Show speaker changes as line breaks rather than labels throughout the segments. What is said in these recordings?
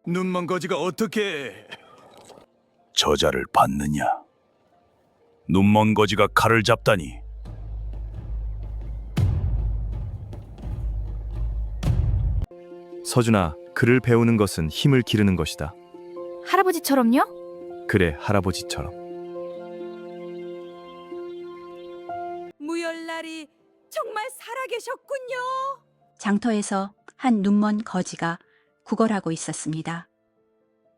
눈먼 거지가 어떻게...
저자를 받느냐? 눈먼 거지가 칼을 잡다니.
서준아, 글을 배우는 것은 힘을 기르는 것이다.
할아버지처럼요?
그래, 할아버지처럼.
무열날이 정말 살아계셨군요.
장터에서 한 눈먼 거지가 구걸하고 있었습니다.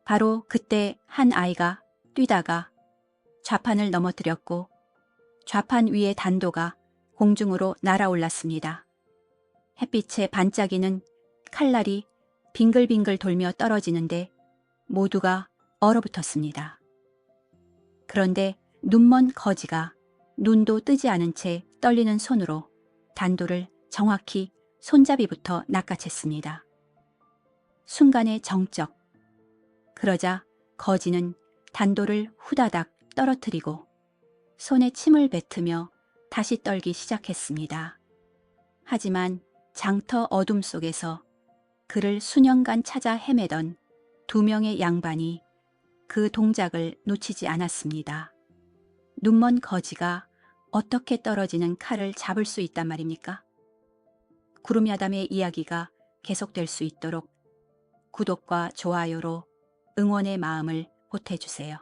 바로 그때 한 아이가 뛰다가 좌판을 넘어뜨렸고 좌판 위의 단도가 공중으로 날아올랐습니다. 햇빛에 반짝이는 칼날이 빙글빙글 돌며 떨어지는데 모두가 얼어붙었습니다. 그런데 눈먼 거지가 눈도 뜨지 않은 채 떨리는 손으로 단도를 정확히 손잡이부터 낚아챘습니다. 순간의 정적. 그러자 거지는 단도를 후다닥 떨어뜨리고 손에 침을 뱉으며 다시 떨기 시작했습니다. 하지만 장터 어둠 속에서 그를 수년간 찾아 헤매던 두 명의 양반이 그 동작을 놓치지 않았습니다. 눈먼 거지가 어떻게 떨어지는 칼을 잡을 수 있단 말입니까? 구름야담의 이야기가 계속될 수 있도록 구독과 좋아요로 응원의 마음을 보태주세요.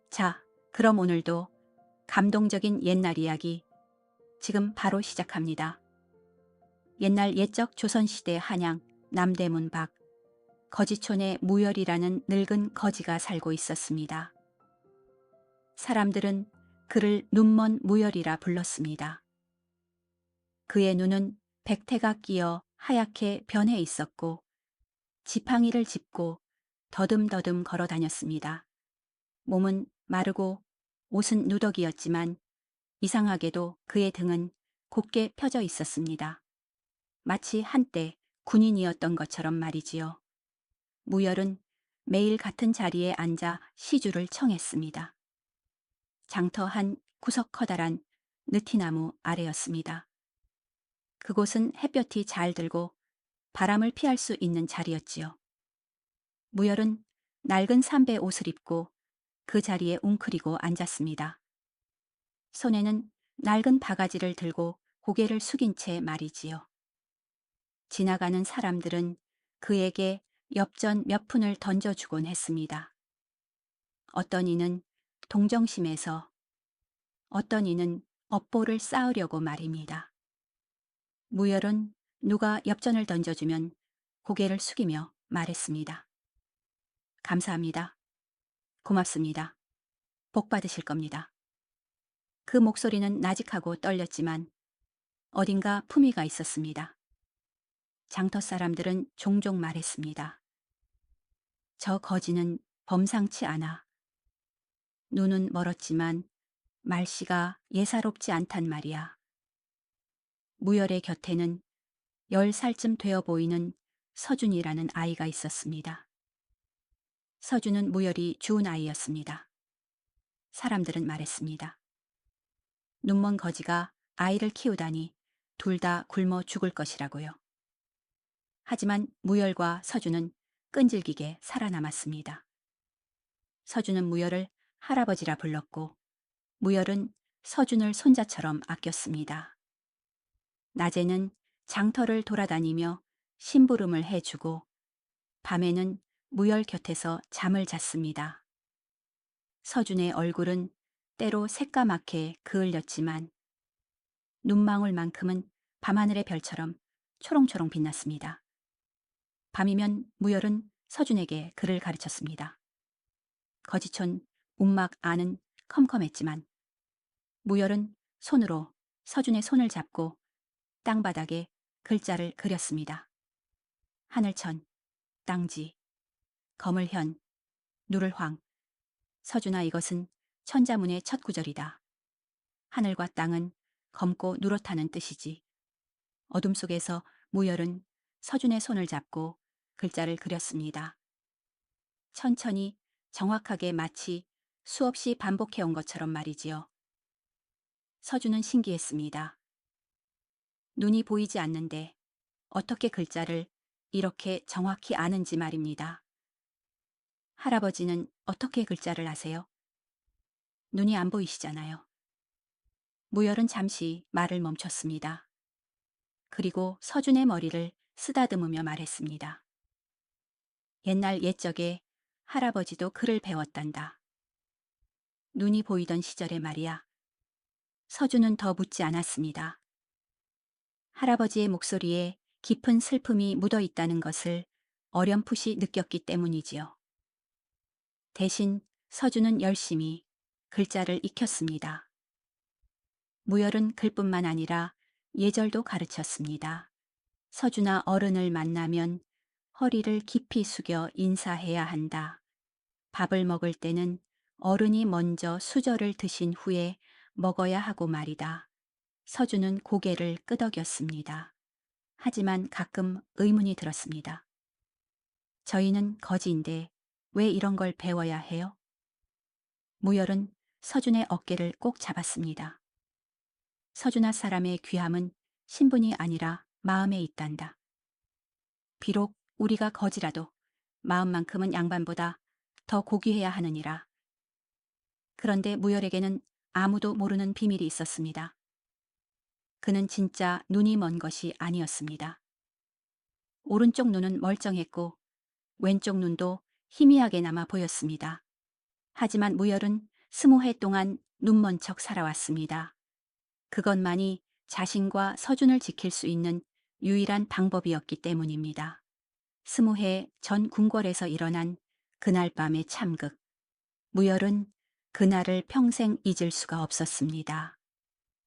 자, 그럼 오늘도 감동적인 옛날 이야기 지금 바로 시작합니다. 옛날 옛적 조선시대 한양 남대문 밖 거지촌에 무열이라는 늙은 거지가 살고 있었습니다. 사람들은 그를 눈먼 무열이라 불렀습니다. 그의 눈은 백태가 끼어 하얗게 변해 있었고 지팡이를 짚고 더듬더듬 걸어 다녔습니다. 몸은 마르고 옷은 누더기였지만 이상하게도 그의 등은 곧게 펴져 있었습니다. 마치 한때 군인이었던 것처럼 말이지요. 무열은 매일 같은 자리에 앉아 시주를 청했습니다. 장터 한 구석 커다란 느티나무 아래였습니다. 그곳은 햇볕이 잘 들고 바람을 피할 수 있는 자리였지요. 무열은 낡은 삼배 옷을 입고 그 자리에 웅크리고 앉았습니다. 손에는 낡은 바가지를 들고 고개를 숙인 채 말이지요. 지나가는 사람들은 그에게 엽전 몇 푼을 던져주곤 했습니다. 어떤 이는 동정심에서, 어떤 이는 업보를 쌓으려고 말입니다. 무열은 누가 엽전을 던져주면 고개를 숙이며 말했습니다. 감사합니다. 고맙습니다. 복 받으실 겁니다. 그 목소리는 나직하고 떨렸지만 어딘가 품위가 있었습니다. 장터 사람들은 종종 말했습니다. 저 거지는 범상치 않아. 눈은 멀었지만 말씨가 예사롭지 않단 말이야. 무열의 곁에는 10살쯤 되어 보이는 서준이라는 아이가 있었습니다. 서준은 무열이 주운 아이였습니다. 사람들은 말했습니다. 눈먼 거지가 아이를 키우다니 둘 다 굶어 죽을 것이라고요. 하지만 무열과 서준은 끈질기게 살아남았습니다. 서준은 무열을 할아버지라 불렀고 무열은 서준을 손자처럼 아꼈습니다. 낮에는 장터를 돌아다니며 심부름을 해주고 밤에는 무열 곁에서 잠을 잤습니다. 서준의 얼굴은 때로 새까맣게 그을렸지만 눈망울만큼은 밤하늘의 별처럼 초롱초롱 빛났습니다. 밤이면 무열은 서준에게 글을 가르쳤습니다. 거지촌 움막 안은 컴컴했지만 무열은 손으로 서준의 손을 잡고 땅바닥에 글자를 그렸습니다. 하늘천, 땅지, 거물현, 누를황. 서준아, 이것은 천자문의 첫 구절이다. 하늘과 땅은 검고 누렇다는 뜻이지. 어둠 속에서 무열은 서준의 손을 잡고 글자를 그렸습니다. 천천히 정확하게 마치 수없이 반복해온 것처럼 말이지요. 서준은 신기했습니다. 눈이 보이지 않는데 어떻게 글자를 이렇게 정확히 아는지 말입니다. 할아버지는 어떻게 글자를 아세요? 눈이 안 보이시잖아요. 무열은 잠시 말을 멈췄습니다. 그리고 서준의 머리를 쓰다듬으며 말했습니다. 옛날 옛적에 할아버지도 글을 배웠단다. 눈이 보이던 시절에 말이야. 서준은 더 묻지 않았습니다. 할아버지의 목소리에 깊은 슬픔이 묻어 있다는 것을 어렴풋이 느꼈기 때문이지요. 대신 서준은 열심히 글자를 익혔습니다. 무열은 글뿐만 아니라 예절도 가르쳤습니다. 서준아, 어른을 만나면 허리를 깊이 숙여 인사해야 한다. 밥을 먹을 때는 어른이 먼저 수저를 드신 후에 먹어야 하고 말이다. 서준은 고개를 끄덕였습니다. 하지만 가끔 의문이 들었습니다. 저희는 거지인데 왜 이런 걸 배워야 해요? 무열은 서준의 어깨를 꼭 잡았습니다. 서준아, 사람의 귀함은 신분이 아니라 마음에 있단다. 비록 우리가 거지라도 마음만큼은 양반보다 더 고귀해야 하느니라. 그런데 무열에게는 아무도 모르는 비밀이 있었습니다. 그는 진짜 눈이 먼 것이 아니었습니다. 오른쪽 눈은 멀쩡했고 왼쪽 눈도 희미하게 남아 보였습니다. 하지만 무열은 20해 동안 눈먼 척 살아왔습니다. 그것만이 자신과 서준을 지킬 수 있는 유일한 방법이었기 때문입니다. 20해 전 궁궐에서 일어난 그날 밤의 참극. 무열은 그날을 평생 잊을 수가 없었습니다.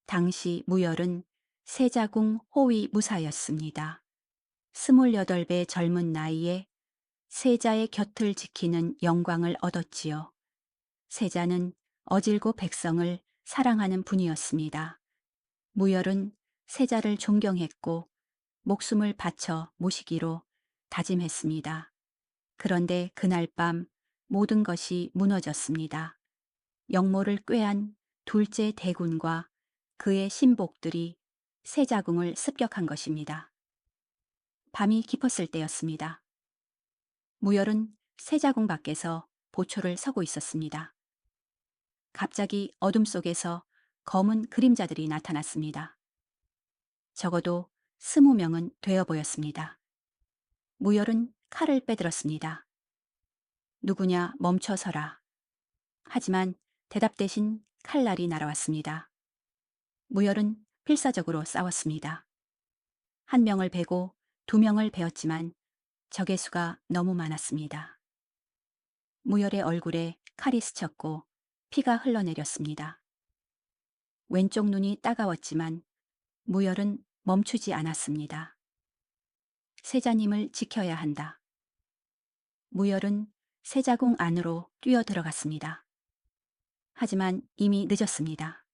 당시 무열은 세자궁 호위 무사였습니다. 28배 젊은 나이에 세자의 곁을 지키는 영광을 얻었지요. 세자는 어질고 백성을 사랑하는 분이었습니다. 무열은 세자를 존경했고 목숨을 바쳐 모시기로 다짐했습니다. 그런데 그날 밤 모든 것이 무너졌습니다. 영모를 꾀한 둘째 대군과 그의 신복들이 세자궁을 습격한 것입니다. 밤이 깊었을 때였습니다. 무열은 세자궁 밖에서 보초를 서고 있었습니다. 갑자기 어둠 속에서 검은 그림자들이 나타났습니다. 적어도 20명은 되어 보였습니다. 무열은 칼을 빼들었습니다. 누구냐, 멈춰서라. 하지만 대답 대신 칼날이 날아왔습니다. 무열은 필사적으로 싸웠습니다. 1명을 베고 2명을 베었지만 적의 수가 너무 많았습니다. 무열의 얼굴에 칼이 스쳤고 피가 흘러내렸습니다. 왼쪽 눈이 따가웠지만 무열은 멈추지 않았습니다. 세자님을 지켜야 한다. 무열은 세자궁 안으로 뛰어들어갔습니다. 하지만 이미 늦었습니다.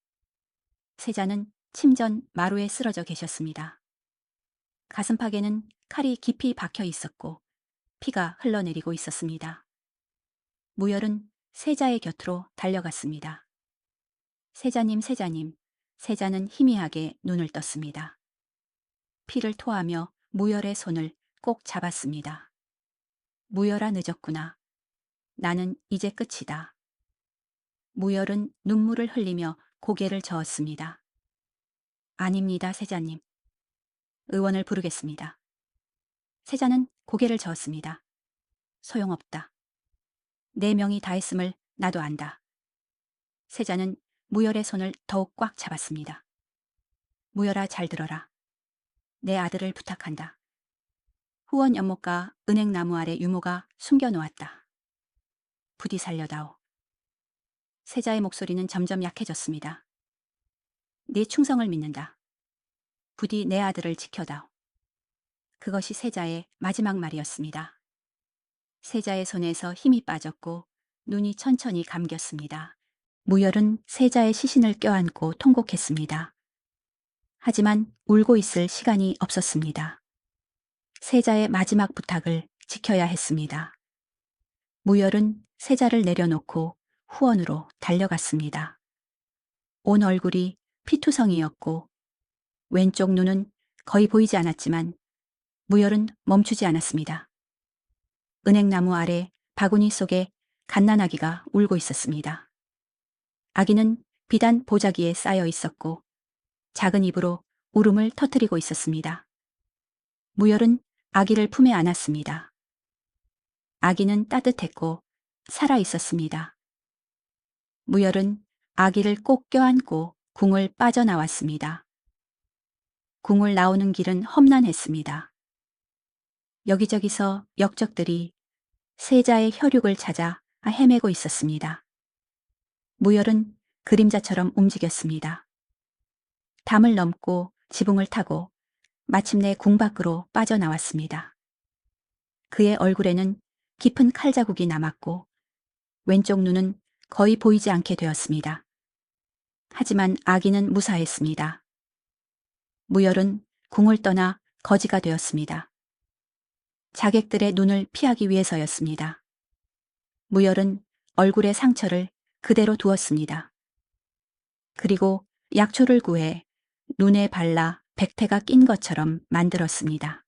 세자는 침전 마루에 쓰러져 계셨습니다. 가슴팍에는 칼이 깊이 박혀 있었고 피가 흘러내리고 있었습니다. 무열은 세자의 곁으로 달려갔습니다. 세자님, 세자님. 세자는 희미하게 눈을 떴습니다. 피를 토하며 무열의 손을 꼭 잡았습니다. 무열아, 늦었구나. 나는 이제 끝이다. 무열은 눈물을 흘리며 고개를 저었습니다. 아닙니다, 세자님. 의원을 부르겠습니다. 세자는 고개를 저었습니다. 소용없다. 4명이 다 했음을 나도 안다. 세자는 무열의 손을 더욱 꽉 잡았습니다. 무열아, 잘 들어라. 내 아들을 부탁한다. 후원 연못가 은행나무 아래 유모가 숨겨놓았다. 부디 살려다오. 세자의 목소리는 점점 약해졌습니다. 네 충성을 믿는다. 부디 내 아들을 지켜다오. 그것이 세자의 마지막 말이었습니다. 세자의 손에서 힘이 빠졌고 눈이 천천히 감겼습니다. 무열은 세자의 시신을 껴안고 통곡했습니다. 하지만 울고 있을 시간이 없었습니다. 세자의 마지막 부탁을 지켜야 했습니다. 무열은 세자를 내려놓고 후원으로 달려갔습니다. 온 얼굴이 피투성이었고 왼쪽 눈은 거의 보이지 않았지만 무열은 멈추지 않았습니다. 은행나무 아래 바구니 속에 갓난아기가 울고 있었습니다. 아기는 비단 보자기에 쌓여 있었고 작은 입으로 울음을 터뜨리고 있었습니다. 무열은 아기를 품에 안았습니다. 아기는 따뜻했고 살아 있었습니다. 무열은 아기를 꼭 껴안고 궁을 빠져나왔습니다. 궁을 나오는 길은 험난했습니다. 여기저기서 역적들이 세자의 혈육을 찾아 헤매고 있었습니다. 무열은 그림자처럼 움직였습니다. 담을 넘고 지붕을 타고 마침내 궁 밖으로 빠져나왔습니다. 그의 얼굴에는 깊은 칼자국이 남았고 왼쪽 눈은 거의 보이지 않게 되었습니다. 하지만 아기는 무사했습니다. 무열은 궁을 떠나 거지가 되었습니다. 자객들의 눈을 피하기 위해서였습니다. 무열은 얼굴의 상처를 그대로 두었습니다. 그리고 약초를 구해 눈에 발라 백태가 낀 것처럼 만들었습니다.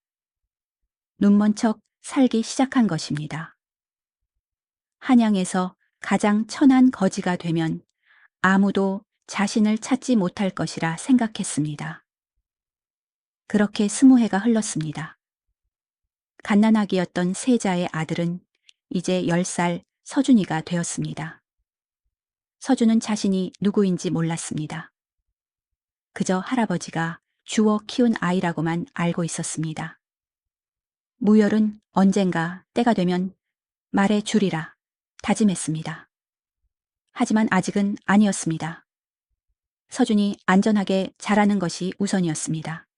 눈먼 척 살기 시작한 것입니다. 한양에서 가장 천한 거지가 되면 아무도 자신을 찾지 못할 것이라 생각했습니다. 그렇게 20해가 흘렀습니다. 갓난아기였던 세자의 아들은 이제 10살 서준이가 되었습니다. 서준은 자신이 누구인지 몰랐습니다. 그저 할아버지가 주워 키운 아이라고만 알고 있었습니다. 무열은 언젠가 때가 되면 말해 주리라 다짐했습니다. 하지만 아직은 아니었습니다. 서준이 안전하게 자라는 것이 우선이었습니다.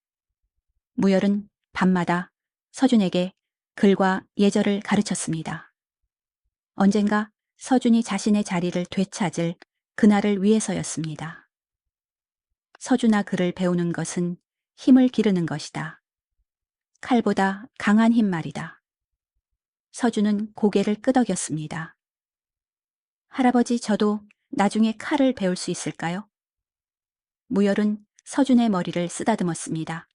무열은 밤마다 서준에게 글과 예절을 가르쳤습니다. 언젠가 서준이 자신의 자리를 되찾을 그날을 위해서였습니다. 서준아 글을 배우는 것은 힘을 기르는 것이다. 칼보다 강한 힘 말이다. 서준은 고개를 끄덕였습니다. 할아버지, 저도 나중에 칼을 배울 수 있을까요? 무열은 서준의 머리를 쓰다듬었습니다.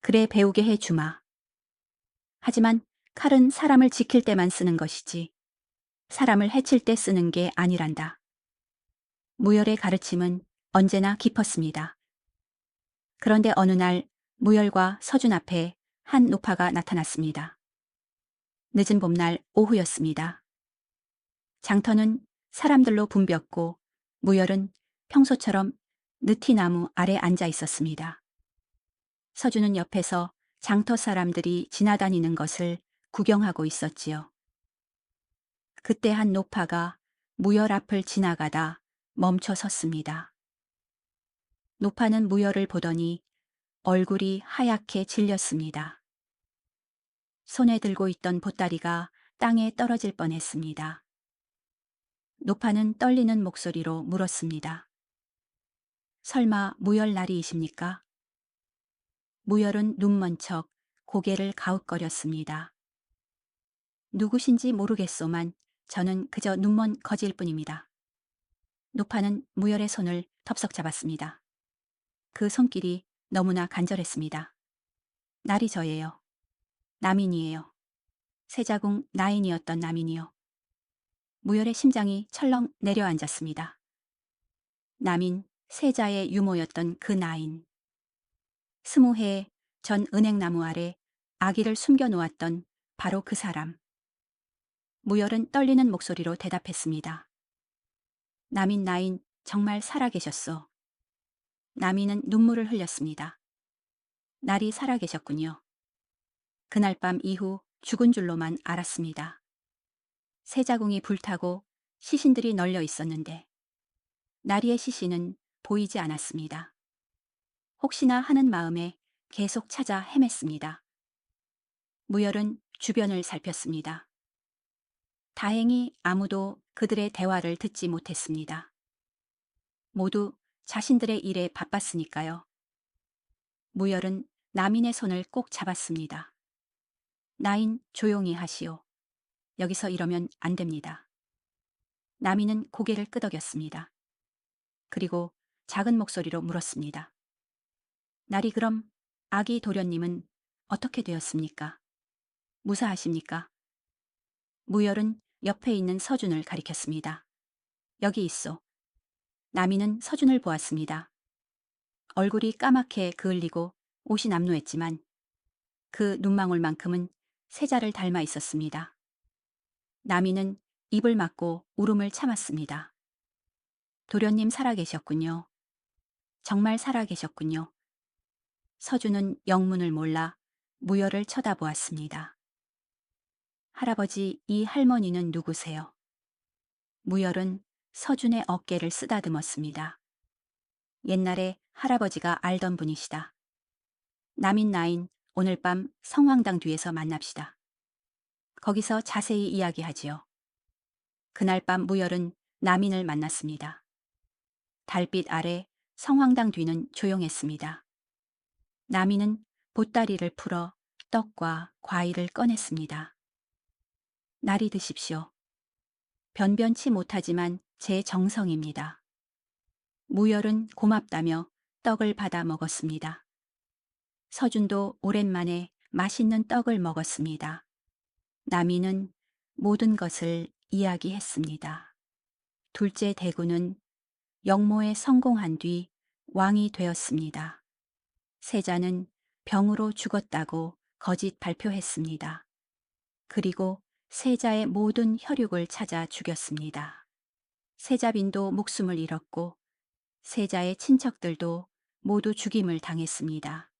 그래, 배우게 해 주마. 하지만 칼은 사람을 지킬 때만 쓰는 것이지 사람을 해칠 때 쓰는 게 아니란다. 무열의 가르침은 언제나 깊었습니다. 그런데 어느 날 무열과 서준 앞에 한 노파가 나타났습니다. 늦은 봄날 오후였습니다. 장터는 사람들로 붐볐고 무열은 평소처럼 느티나무 아래 앉아 있었습니다. 서준은 옆에서 장터 사람들이 지나다니는 것을 구경하고 있었지요. 그때 한 노파가 무열 앞을 지나가다 멈춰 섰습니다. 노파는 무열을 보더니 얼굴이 하얗게 질렸습니다. 손에 들고 있던 보따리가 땅에 떨어질 뻔했습니다. 노파는 떨리는 목소리로 물었습니다. 설마 무열 날이이십니까? 무열은 눈먼 척 고개를 가웃거렸습니다. 누구신지 모르겠소만 저는 그저 눈먼 거지일 뿐입니다. 노파는 무열의 손을 덥석 잡았습니다. 그 손길이 너무나 간절했습니다. 날이 저예요. 남인이에요. 세자궁 나인이었던 남인이요. 무열의 심장이 철렁 내려앉았습니다. 남인, 세자의 유모였던 그 나인. 20해 전 은행나무 아래 아기를 숨겨놓았던 바로 그 사람. 무열은 떨리는 목소리로 대답했습니다. 남인 나인 정말 살아계셨소. 남인은 눈물을 흘렸습니다. 날이 살아계셨군요. 그날 밤 이후 죽은 줄로만 알았습니다. 세자궁이 불타고 시신들이 널려 있었는데 나리의 시신은 보이지 않았습니다. 혹시나 하는 마음에 계속 찾아 헤맸습니다. 무열은 주변을 살폈습니다. 다행히 아무도 그들의 대화를 듣지 못했습니다. 모두 자신들의 일에 바빴으니까요. 무열은 남인의 손을 꼭 잡았습니다. 나인, 조용히 하시오. 여기서 이러면 안 됩니다. 남인은 고개를 끄덕였습니다. 그리고 작은 목소리로 물었습니다. 나리, 그럼 아기 도련님은 어떻게 되었습니까? 무사하십니까? 무열은 옆에 있는 서준을 가리켰습니다. 여기 있소. 남이는 서준을 보았습니다. 얼굴이 까맣게 그을리고 옷이 남루했지만 그 눈망울만큼은 세자를 닮아 있었습니다. 남이는 입을 막고 울음을 참았습니다. 도련님 살아계셨군요. 정말 살아계셨군요. 서준은 영문을 몰라 무열을 쳐다보았습니다. 할아버지, 이 할머니는 누구세요? 무열은 서준의 어깨를 쓰다듬었습니다. 옛날에 할아버지가 알던 분이시다. 남인 나인 오늘 밤 성황당 뒤에서 만납시다. 거기서 자세히 이야기하지요. 그날 밤 무열은 남인을 만났습니다. 달빛 아래 성황당 뒤는 조용했습니다. 남인은 보따리를 풀어 떡과 과일을 꺼냈습니다. 나리 드십시오. 변변치 못하지만 제 정성입니다. 무열은 고맙다며 떡을 받아 먹었습니다. 서준도 오랜만에 맛있는 떡을 먹었습니다. 남이는 모든 것을 이야기했습니다. 둘째 대구는 역모에 성공한 뒤 왕이 되었습니다. 세자는 병으로 죽었다고 거짓 발표했습니다. 그리고 세자의 모든 혈육을 찾아 죽였습니다. 세자빈도 목숨을 잃었고 세자의 친척들도 모두 죽임을 당했습니다.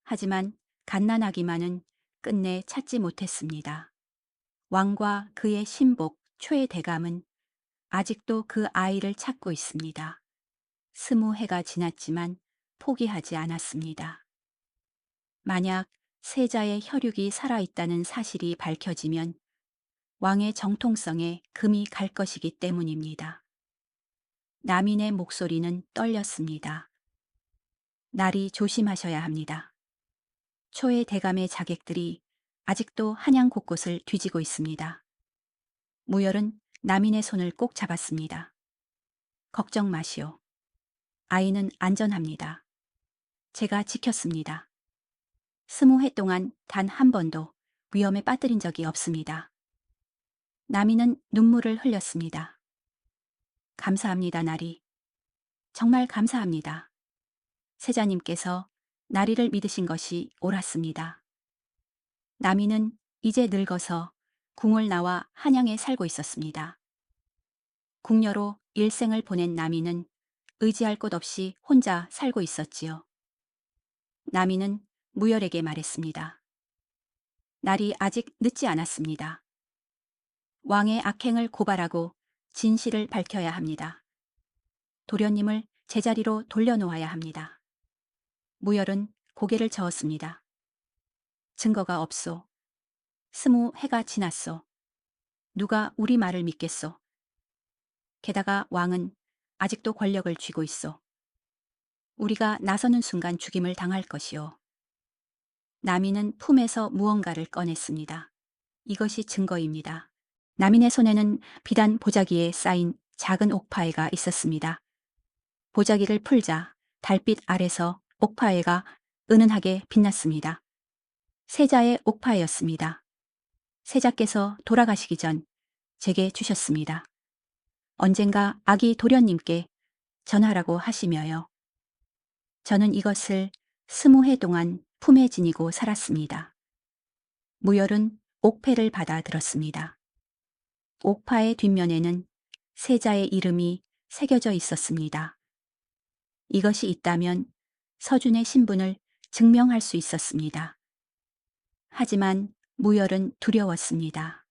하지만 갓난아기만은 끝내 찾지 못했습니다. 왕과 그의 신복 최대감은 아직도 그 아이를 찾고 있습니다. 20해가 지났지만 포기하지 않았습니다. 만약 세자의 혈육이 살아있다는 사실이 밝혀지면 왕의 정통성에 금이 갈 것이기 때문입니다. 남인의 목소리는 떨렸습니다. 날이 조심하셔야 합니다. 초의 대감의 자객들이 아직도 한양 곳곳을 뒤지고 있습니다. 무열은 남인의 손을 꼭 잡았습니다. 걱정 마시오. 아이는 안전합니다. 제가 지켰습니다. 20해 동안 단 한 번도 위험에 빠뜨린 적이 없습니다. 남인은 눈물을 흘렸습니다. 감사합니다, 나리. 정말 감사합니다. 세자님께서 나리를 믿으신 것이 옳았습니다. 남인은 이제 늙어서 궁을 나와 한양에 살고 있었습니다. 궁녀로 일생을 보낸 남인은 의지할 곳 없이 혼자 살고 있었지요. 남인은 무열에게 말했습니다. 날이 아직 늦지 않았습니다. 왕의 악행을 고발하고 진실을 밝혀야 합니다. 도련님을 제자리로 돌려놓아야 합니다. 무열은 고개를 저었습니다. 증거가 없소. 20해가 지났소. 누가 우리 말을 믿겠소. 게다가 왕은 아직도 권력을 쥐고 있소. 우리가 나서는 순간 죽임을 당할 것이오. 남인은 품에서 무언가를 꺼냈습니다. 이것이 증거입니다. 남인의 손에는 비단 보자기에 쌓인 작은 옥파애가 있었습니다. 보자기를 풀자 달빛 아래서 옥파애가 은은하게 빛났습니다. 세자의 옥파애였습니다. 세자께서 돌아가시기 전 제게 주셨습니다. 언젠가 아기 도련님께 전하라고 하시며요. 저는 이것을 20해 동안 품에 지니고 살았습니다. 무열은 옥패를 받아 들었습니다. 옥파의 뒷면에는 세자의 이름이 새겨져 있었습니다. 이것이 있다면 서준의 신분을 증명할 수 있었습니다. 하지만 무열은 두려웠습니다.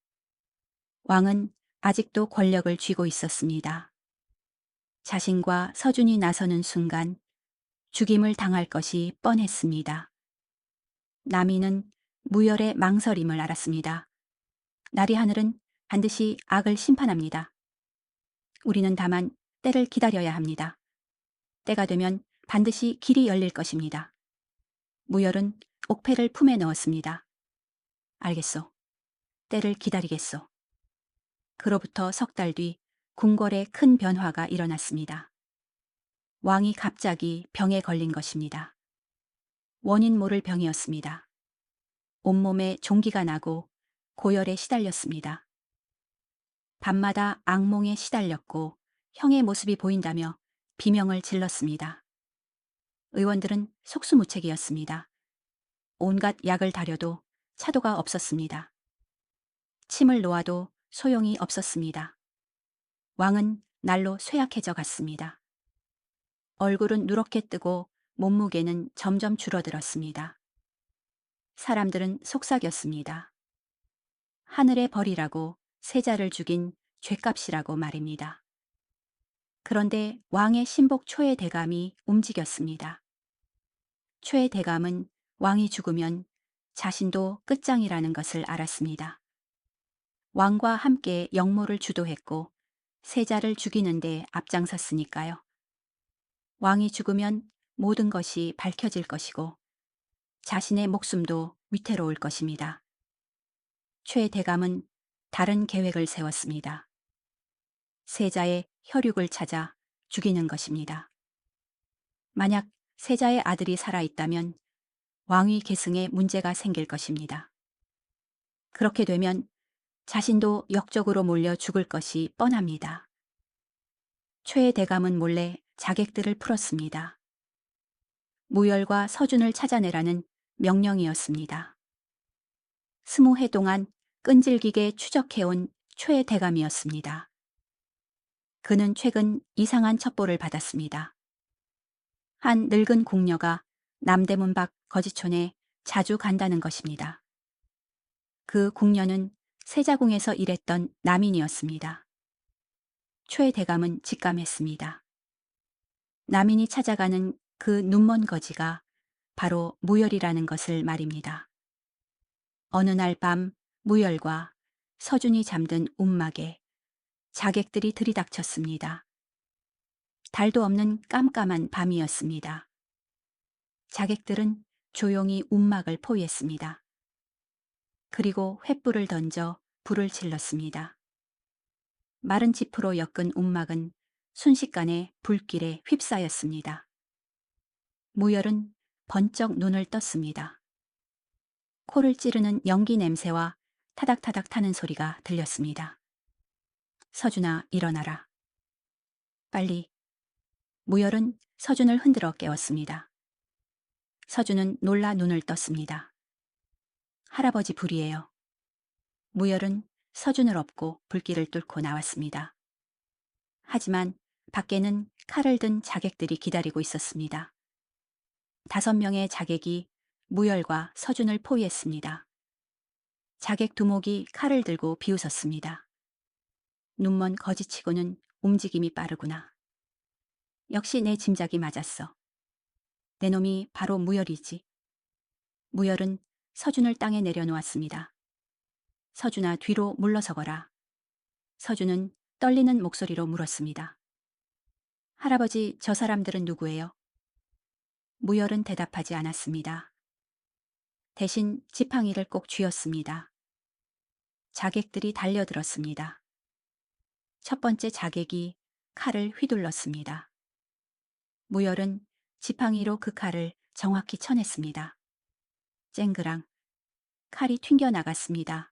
왕은 아직도 권력을 쥐고 있었습니다. 자신과 서준이 나서는 순간 죽임을 당할 것이 뻔했습니다. 남이는 무열의 망설임을 알았습니다. 날이 하늘은 반드시 악을 심판합니다. 우리는 다만 때를 기다려야 합니다. 때가 되면 반드시 길이 열릴 것입니다. 무열은 옥패를 품에 넣었습니다. 알겠소. 때를 기다리겠소. 그로부터 석 달 뒤 궁궐에 큰 변화가 일어났습니다. 왕이 갑자기 병에 걸린 것입니다. 원인 모를 병이었습니다. 온몸에 종기가 나고 고열에 시달렸습니다. 밤마다 악몽에 시달렸고 형의 모습이 보인다며 비명을 질렀습니다. 의원들은 속수무책이었습니다. 온갖 약을 다려도 차도가 없었습니다. 침을 놓아도 소용이 없었습니다. 왕은 날로 쇠약해져 갔습니다. 얼굴은 누렇게 뜨고 몸무게는 점점 줄어들었습니다. 사람들은 속삭였습니다. 하늘의 벌이라고 세자를 죽인 죗값이라고 말입니다. 그런데 왕의 신복 초의 대감이 움직였습니다. 초의 대감은 왕이 죽으면 자신도 끝장이라는 것을 알았습니다. 왕과 함께 역모를 주도했고 세자를 죽이는데 앞장섰으니까요. 왕이 죽으면 모든 것이 밝혀질 것이고 자신의 목숨도 위태로울 것입니다. 최 대감은 다른 계획을 세웠습니다. 세자의 혈육을 찾아 죽이는 것입니다. 만약 세자의 아들이 살아있다면 왕위 계승에 문제가 생길 것입니다. 그렇게 되면 자신도 역적으로 몰려 죽을 것이 뻔합니다. 최 대감은 몰래 자객들을 풀었습니다. 무열과 서준을 찾아내라는 명령이었습니다. 20해 동안 끈질기게 추적해온 최 대감이었습니다. 그는 최근 이상한 첩보를 받았습니다. 한 늙은 궁녀가 남대문 밖 거지촌에 자주 간다는 것입니다. 그 궁녀는 세자궁에서 일했던 남인이었습니다. 최 대감은 직감했습니다. 남인이 찾아가는 그 눈먼 거지가 바로 무열이라는 것을 말입니다. 어느 날 밤 무열과 서준이 잠든 움막에 자객들이 들이닥쳤습니다. 달도 없는 깜깜한 밤이었습니다. 자객들은 조용히 움막을 포위했습니다. 그리고 횃불을 던져 불을 질렀습니다. 마른 지프로 엮은 움막은 순식간에 불길에 휩싸였습니다. 무열은 번쩍 눈을 떴습니다. 코를 찌르는 연기 냄새와 타닥타닥 타는 소리가 들렸습니다. 서준아, 일어나라. 빨리. 무열은 서준을 흔들어 깨웠습니다. 서준은 놀라 눈을 떴습니다. 할아버지 불이에요. 무열은 서준을 업고 불길을 뚫고 나왔습니다. 하지만 밖에는 칼을 든 자객들이 기다리고 있었습니다. 5명의 자객이 무열과 서준을 포위했습니다. 자객 두목이 칼을 들고 비웃었습니다. 눈먼 거지치고는 움직임이 빠르구나. 역시 내 짐작이 맞았어. 내 놈이 바로 무열이지. 무열은 서준을 땅에 내려놓았습니다. 서준아, 뒤로 물러서거라. 서준은 떨리는 목소리로 물었습니다. 할아버지, 저 사람들은 누구예요? 무열은 대답하지 않았습니다. 대신 지팡이를 꼭 쥐었습니다. 자객들이 달려들었습니다. 첫 번째 자객이 칼을 휘둘렀습니다. 무열은 지팡이로 그 칼을 정확히 쳐냈습니다. 쨍그랑 칼이 튕겨나갔습니다.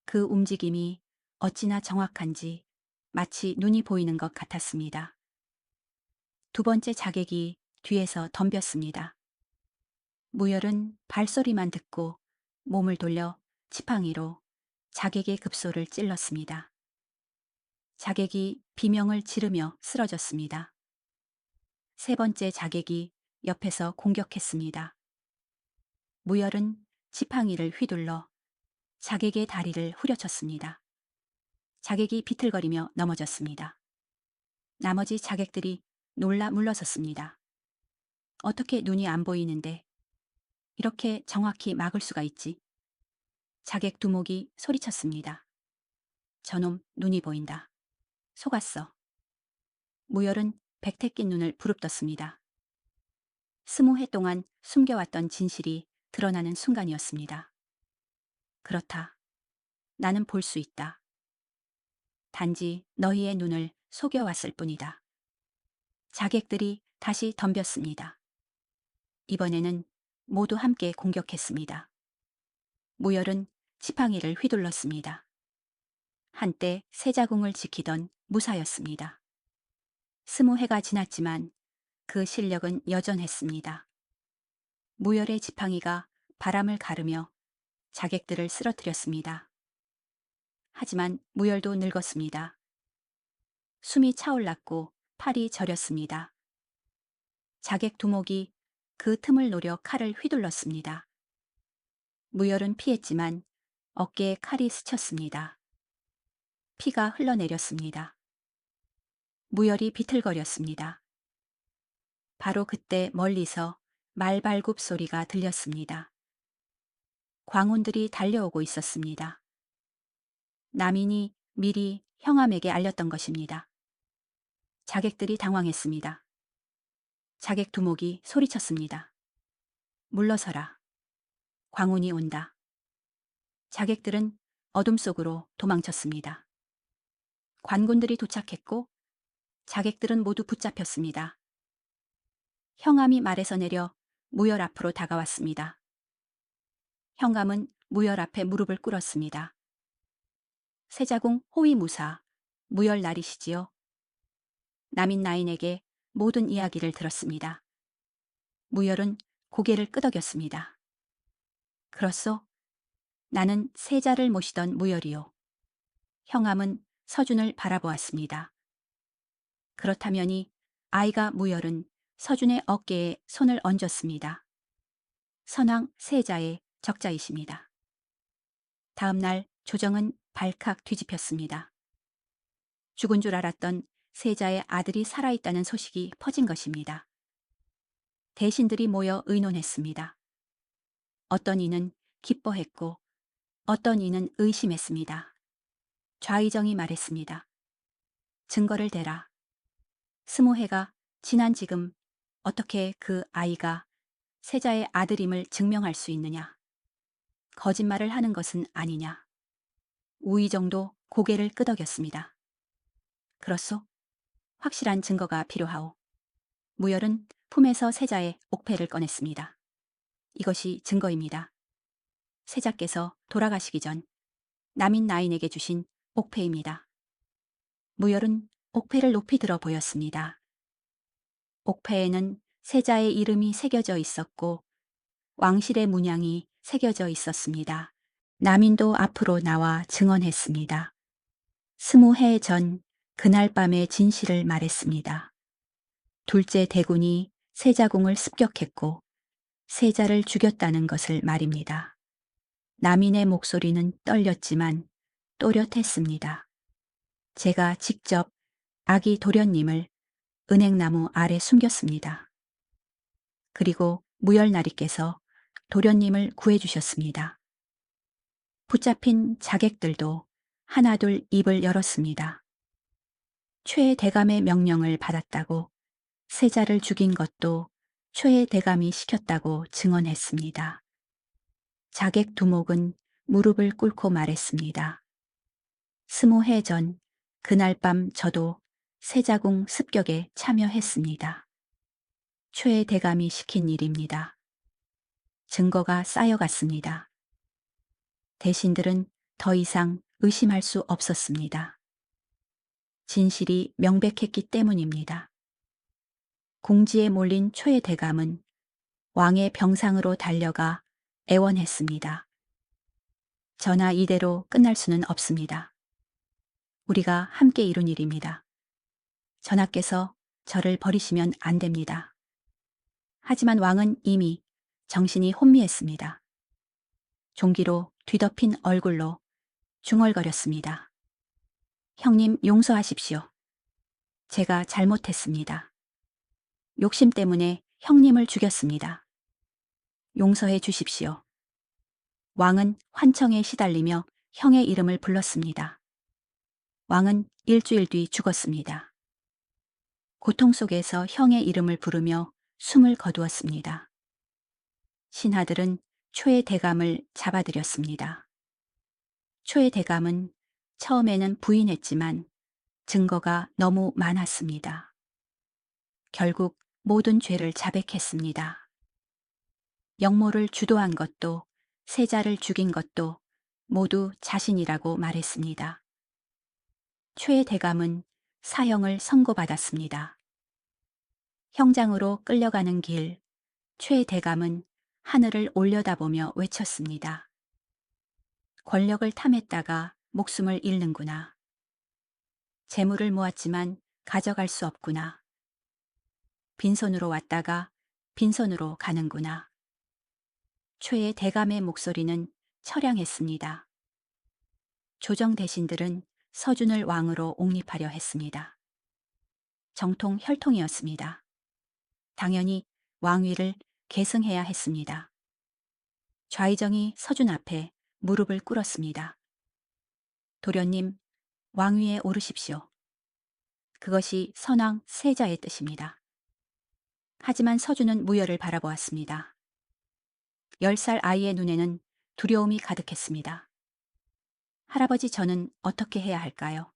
그 움직임이 어찌나 정확한지 마치 눈이 보이는 것 같았습니다. 두 번째 자객이 뒤에서 덤볐습니다. 무열은 발소리만 듣고 몸을 돌려 지팡이로 자객의 급소를 찔렀습니다. 자객이 비명을 지르며 쓰러졌습니다. 세 번째 자객이 옆에서 공격했습니다. 무열은 지팡이를 휘둘러 자객의 다리를 후려쳤습니다. 자객이 비틀거리며 넘어졌습니다. 나머지 자객들이 놀라 물러섰습니다. 어떻게 눈이 안 보이는데 이렇게 정확히 막을 수가 있지? 자객 두목이 소리쳤습니다. 저놈 눈이 보인다. 속았어. 무열은 백태 낀 눈을 부릅떴습니다. 20해 동안 숨겨왔던 진실이 드러나는 순간이었습니다. 그렇다. 나는 볼 수 있다. 단지 너희의 눈을 속여왔을 뿐이다. 자객들이 다시 덤볐습니다. 이번에는 모두 함께 공격했습니다. 무열은 지팡이를 휘둘렀습니다. 한때 세자궁을 지키던 무사였습니다. 20해가 지났지만 그 실력은 여전했습니다. 무열의 지팡이가 바람을 가르며 자객들을 쓰러뜨렸습니다. 하지만 무열도 늙었습니다. 숨이 차올랐고 팔이 저렸습니다. 자객 두목이 그 틈을 노려 칼을 휘둘렀습니다. 무열은 피했지만 어깨에 칼이 스쳤습니다. 피가 흘러내렸습니다. 무열이 비틀거렸습니다. 바로 그때 멀리서 말발굽 소리가 들렸습니다. 광운들이 달려오고 있었습니다. 남인이 미리 형암에게 알렸던 것입니다. 자객들이 당황했습니다. 자객 두목이 소리쳤습니다. 물러서라. 광운이 온다. 자객들은 어둠 속으로 도망쳤습니다. 관군들이 도착했고 자객들은 모두 붙잡혔습니다. 형암이 말에서 내려 무열 앞으로 다가왔습니다. 형암은 무열 앞에 무릎을 꿇었습니다. 세자궁 호위무사 무열 날이시지요. 남인 나인에게 모든 이야기를 들었습니다. 무열은 고개를 끄덕였습니다. 그렇소. 나는 세자를 모시던 무열이요. 형암은 서준을 바라보았습니다. 그렇다면이 아이가 무열은 서준의 어깨에 손을 얹었습니다. 선왕 세자의 적자이십니다. 다음 날 조정은 발칵 뒤집혔습니다. 죽은 줄 알았던 세자의 아들이 살아있다는 소식이 퍼진 것입니다. 대신들이 모여 의논했습니다. 어떤 이는 기뻐했고 어떤 이는 의심했습니다. 좌의정이 말했습니다. 증거를 대라. 20해가 지난 지금 어떻게 그 아이가 세자의 아들임을 증명할 수 있느냐. 거짓말을 하는 것은 아니냐. 우의정도 고개를 끄덕였습니다. 그렇소. 확실한 증거가 필요하오. 무열은 품에서 세자의 옥패를 꺼냈습니다. 이것이 증거입니다. 세자께서 돌아가시기 전 남인 나인에게 주신 옥패입니다. 무열은 옥패를 높이 들어 보였습니다. 옥패에는 세자의 이름이 새겨져 있었고 왕실의 문양이 새겨져 있었습니다. 남인도 앞으로 나와 증언했습니다. 20해 전 그날 밤의 진실을 말했습니다. 둘째 대군이 세자궁을 습격했고 세자를 죽였다는 것을 말입니다. 남인의 목소리는 떨렸지만 또렷했습니다. 제가 직접 아기 도련님을 은행나무 아래 숨겼습니다. 그리고 무열나리께서 도련님을 구해주셨습니다. 붙잡힌 자객들도 하나둘 입을 열었습니다. 최 대감의 명령을 받았다고 세자를 죽인 것도 최 대감이 시켰다고 증언했습니다. 자객 두목은 무릎을 꿇고 말했습니다. 20해 전 그날 밤 저도 세자궁 습격에 참여했습니다. 최 대감이 시킨 일입니다. 증거가 쌓여갔습니다. 대신들은 더 이상 의심할 수 없었습니다. 진실이 명백했기 때문입니다. 궁지에 몰린 최 대감은 왕의 병상으로 달려가 애원했습니다. 전하 이대로 끝날 수는 없습니다. 우리가 함께 이룬 일입니다. 전하께서 저를 버리시면 안 됩니다. 하지만 왕은 이미 정신이 혼미했습니다. 종기로 뒤덮인 얼굴로 중얼거렸습니다. 형님 용서하십시오. 제가 잘못했습니다. 욕심 때문에 형님을 죽였습니다. 용서해 주십시오. 왕은 환청에 시달리며 형의 이름을 불렀습니다. 왕은 일주일 뒤 죽었습니다. 고통 속에서 형의 이름을 부르며 숨을 거두었습니다. 신하들은 최 대감을 잡아들였습니다. 최 대감은 처음에는 부인했지만 증거가 너무 많았습니다. 결국 모든 죄를 자백했습니다. 역모를 주도한 것도 세자를 죽인 것도 모두 자신이라고 말했습니다. 최 대감은 사형을 선고받았습니다. 형장으로 끌려가는 길, 최 대감은 하늘을 올려다보며 외쳤습니다. 권력을 탐했다가 목숨을 잃는구나. 재물을 모았지만 가져갈 수 없구나. 빈손으로 왔다가 빈손으로 가는구나. 최의 대감의 목소리는 처량했습니다. 조정 대신들은 서준을 왕으로 옹립하려 했습니다. 정통 혈통이었습니다. 당연히 왕위를 계승해야 했습니다. 좌의정이 서준 앞에 무릎을 꿇었습니다. 도련님, 왕위에 오르십시오. 그것이 선왕 세자의 뜻입니다. 하지만 서준은 무열을 바라보았습니다. 10살 아이의 눈에는 두려움이 가득했습니다. 할아버지, 저는 어떻게 해야 할까요?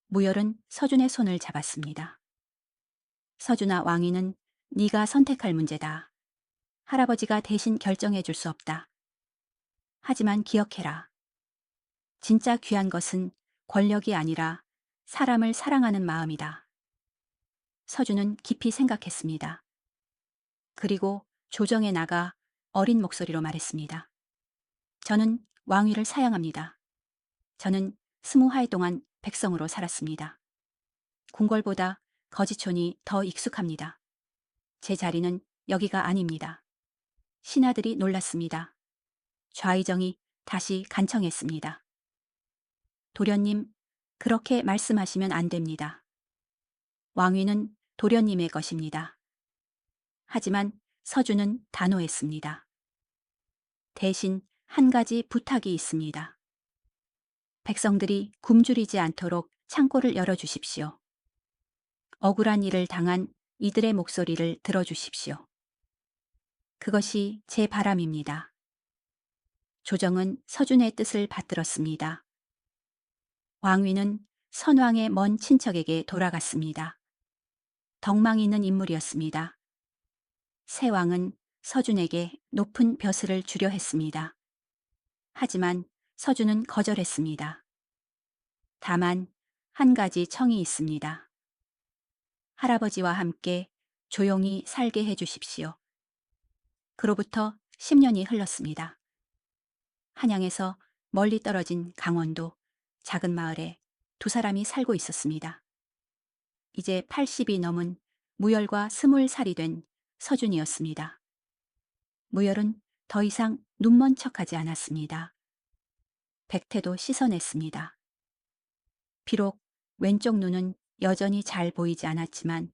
무열은 서준의 손을 잡았습니다. 서준아, 왕위는 네가 선택할 문제다. 할아버지가 대신 결정해 줄 수 없다. 하지만 기억해라. 진짜 귀한 것은 권력이 아니라 사람을 사랑하는 마음이다. 서준은 깊이 생각했습니다. 그리고 조정에 나가 어린 목소리로 말했습니다. 저는 왕위를 사양합니다. 저는 20할 동안 백성으로 살았습니다. 궁궐보다 거지촌이 더 익숙합니다. 제 자리는 여기가 아닙니다. 신하들이 놀랐습니다. 좌의정이 다시 간청했습니다. 도련님, 그렇게 말씀하시면 안 됩니다. 왕위는 도련님의 것입니다. 하지만 서준은 단호했습니다. 대신 한 가지 부탁이 있습니다. 백성들이 굶주리지 않도록 창고를 열어주십시오. 억울한 일을 당한 이들의 목소리를 들어주십시오. 그것이 제 바람입니다. 조정은 서준의 뜻을 받들었습니다. 왕위는 선왕의 먼 친척에게 돌아갔습니다. 덕망 있는 인물이었습니다. 새 왕은 서준에게 높은 벼슬을 주려 했습니다. 하지만 서준은 거절했습니다. 다만 한 가지 청이 있습니다. 할아버지와 함께 조용히 살게 해주십시오. 그로부터 10년이 흘렀습니다. 한양에서 멀리 떨어진 강원도 작은 마을에 두 사람이 살고 있었습니다. 이제 80이 넘은 무열과 20살이 된 서준이었습니다. 무열은 더 이상 눈먼 척하지 않았습니다. 백태도 씻어냈습니다. 비록 왼쪽 눈은 여전히 잘 보이지 않았지만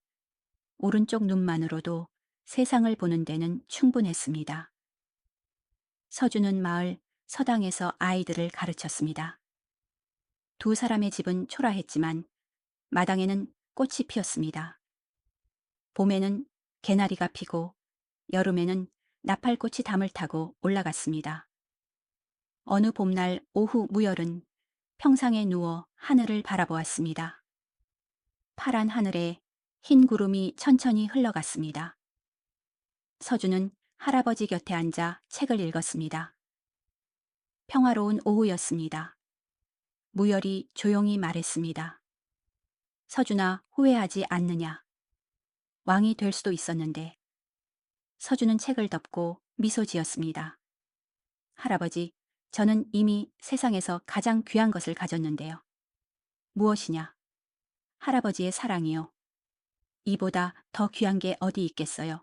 오른쪽 눈만으로도 세상을 보는 데는 충분했습니다. 서준은 마을 서당에서 아이들을 가르쳤습니다. 두 사람의 집은 초라했지만 마당에는 꽃이 피었습니다. 봄에는 개나리가 피고 여름에는 나팔꽃이 담을 타고 올라갔습니다. 어느 봄날 오후 무열은 평상에 누워 하늘을 바라보았습니다. 파란 하늘에 흰 구름이 천천히 흘러갔습니다. 서준은 할아버지 곁에 앉아 책을 읽었습니다. 평화로운 오후였습니다. 무열이 조용히 말했습니다. 서준아, 후회하지 않느냐? 왕이 될 수도 있었는데. 서준은 책을 덮고 미소 지었습니다. 할아버지, 저는 이미 세상에서 가장 귀한 것을 가졌는데요. 무엇이냐? 할아버지의 사랑이요. 이보다 더 귀한 게 어디 있겠어요?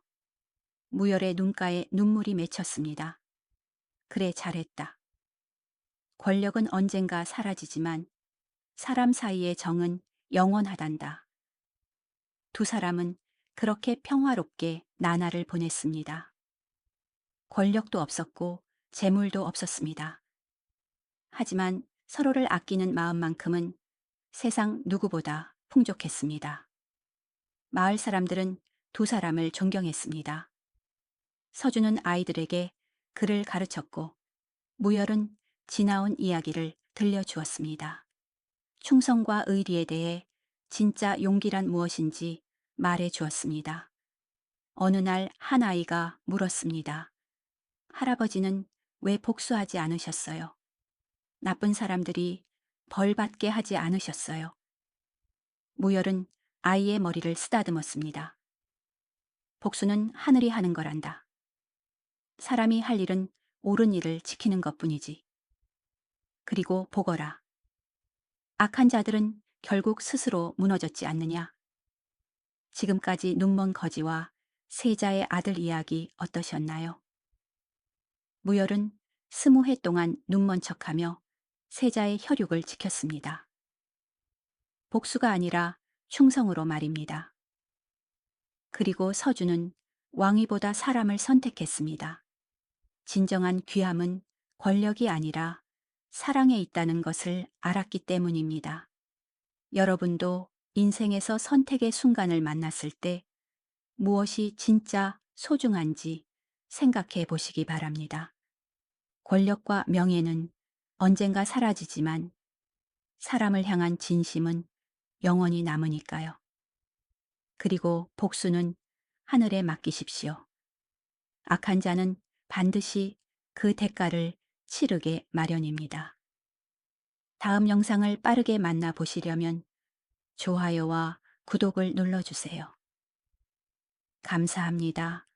무열의 눈가에 눈물이 맺혔습니다. 그래, 잘했다. 권력은 언젠가 사라지지만 사람 사이의 정은 영원하단다. 두 사람은 그렇게 평화롭게 나날을 보냈습니다. 권력도 없었고 재물도 없었습니다. 하지만 서로를 아끼는 마음만큼은 세상 누구보다 풍족했습니다. 마을 사람들은 두 사람을 존경했습니다. 서준은 아이들에게 글을 가르쳤고 무열은 지나온 이야기를 들려주었습니다. 충성과 의리에 대해 진짜 용기란 무엇인지 말해 주었습니다. 어느 날 한 아이가 물었습니다. 할아버지는 왜 복수하지 않으셨어요? 나쁜 사람들이 벌 받게 하지 않으셨어요. 무열은 아이의 머리를 쓰다듬었습니다. 복수는 하늘이 하는 거란다. 사람이 할 일은 옳은 일을 지키는 것뿐이지. 그리고 보거라. 악한 자들은 결국 스스로 무너졌지 않느냐? 지금까지 눈먼 거지와 세자의 아들 이야기 어떠셨나요? 무열은 20해 동안 눈먼 척하며 세자의 혈육을 지켰습니다. 복수가 아니라 충성으로 말입니다. 그리고 서준은 왕위보다 사람을 선택했습니다. 진정한 귀함은 권력이 아니라 사랑에 있다는 것을 알았기 때문입니다. 여러분도 인생에서 선택의 순간을 만났을 때 무엇이 진짜 소중한지 생각해 보시기 바랍니다. 권력과 명예는 언젠가 사라지지만 사람을 향한 진심은 영원히 남으니까요. 그리고 복수는 하늘에 맡기십시오. 악한 자는 반드시 그 대가를 치르게 마련입니다. 다음 영상을 빠르게 만나보시려면 좋아요와 구독을 눌러주세요. 감사합니다.